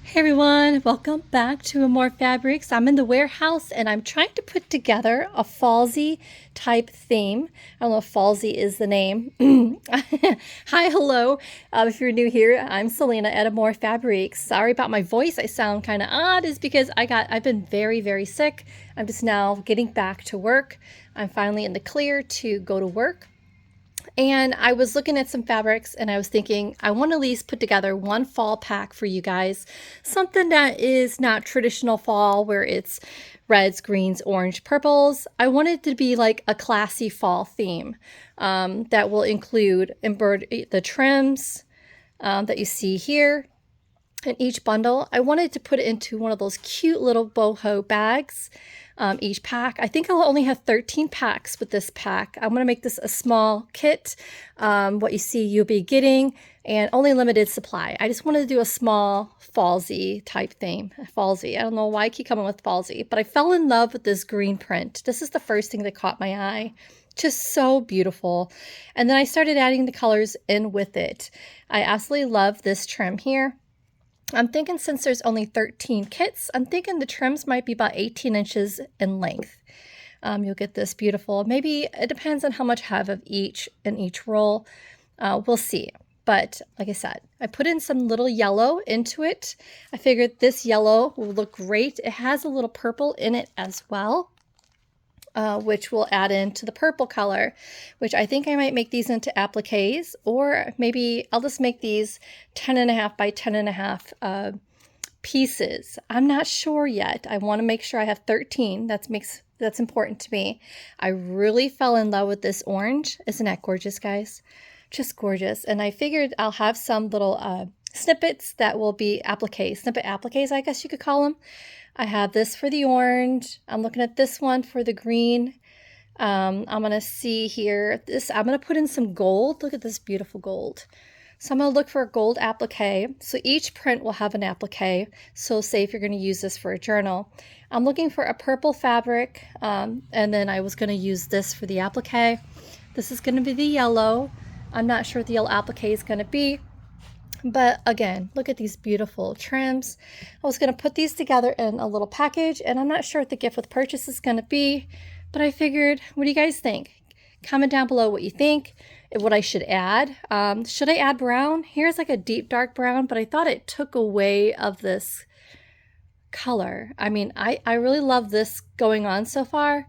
Hey everyone, welcome back to AmourFabriQues. I'm in the warehouse and I'm trying to put together a fallsy type theme. I don't know if fallsy is the name. Hi, hello. If you're new here, I'm Salena at AmourFabriQues. Sorry about my voice. I sound kind of odd. Is because I've been very sick. I'm just now getting back to work. I'm finally in the clear to go to work. And I was looking at some fabrics and I was thinking, I want to at least put together one fall pack for you guys. Something that is not traditional fall where it's reds, greens, orange, purples. I want it to be like a classy fall theme that will include the trims that you see here in each bundle. I wanted to put it into one of those cute little boho bags. Each pack. I think I'll only have 13 packs with this pack. I'm going to make this a small kit. What you see you'll be getting, and only limited supply. I just wanted to do a small fallsy type theme. Fallsy. I don't know why I keep coming with fallsy, but I fell in love with this green print. This is the first thing that caught my eye. Just so beautiful. And then I started adding the colors in with it. I absolutely love this trim here. I'm thinking since there's only 13 kits, I'm thinking the trims might be about 18 inches in length. You'll get this beautiful, maybe it depends on how much I have of each in each roll. We'll see. But like I said, I put in some little yellow into it. I figured this yellow will look great. It has a little purple in it as well. Which will add into the purple color, which I think I might make these into appliques, or maybe I'll just make these 10.5 by 10.5 pieces. I'm not sure yet. I want to make sure I have 13. That's important to me. I really fell in love with this orange. Isn't that gorgeous, guys? Just gorgeous. And I figured I'll have some little snippets that will be snippet appliques, I guess you could call them. I have this for the orange. I'm looking at this one for the green. I'm going to see here. I'm going to put in some gold. Look at this beautiful gold. So I'm going to look for a gold applique. So each print will have an applique. So say if you're going to use this for a journal. I'm looking for a purple fabric. And then I was going to use this for the applique. This is going to be the yellow. I'm not sure what the yellow applique is going to be. But again, look at these beautiful trims. I was going to put these together in a little package, and I'm not sure what the gift with purchase is going to be, but I figured, what do you guys think? Comment down below what you think, what I should add. Should I add brown? Here's like a deep dark brown, but I thought it took away of this color. I mean, I really love this going on so far.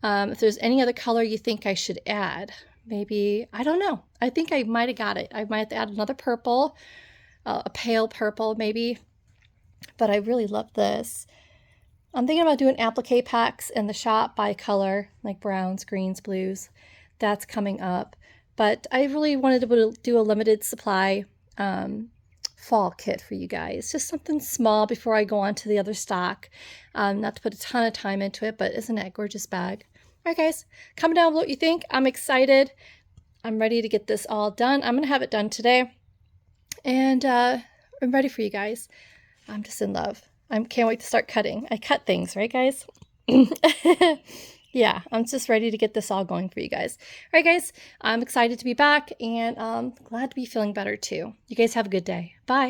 If there's any other color you think I should add, maybe, I don't know. I think I might have got it. I might have to add another purple, a pale purple maybe, but I really love this. I'm thinking about doing applique packs in the shop by color, like browns, greens, blues. That's coming up. But I really wanted to do a limited supply fall kit for you guys. Just something small before I go on to the other stock. Not to put a ton of time into it, but isn't that a gorgeous bag? All right, guys, comment down below what you think. I'm excited. I'm ready to get this all done. I'm going to have it done today. And I'm ready for you guys. I'm just in love. I can't wait to start cutting. I cut things, right, guys? Yeah, I'm just ready to get this all going for you guys. All right, guys, I'm excited to be back, and glad to be feeling better, too. You guys have a good day. Bye.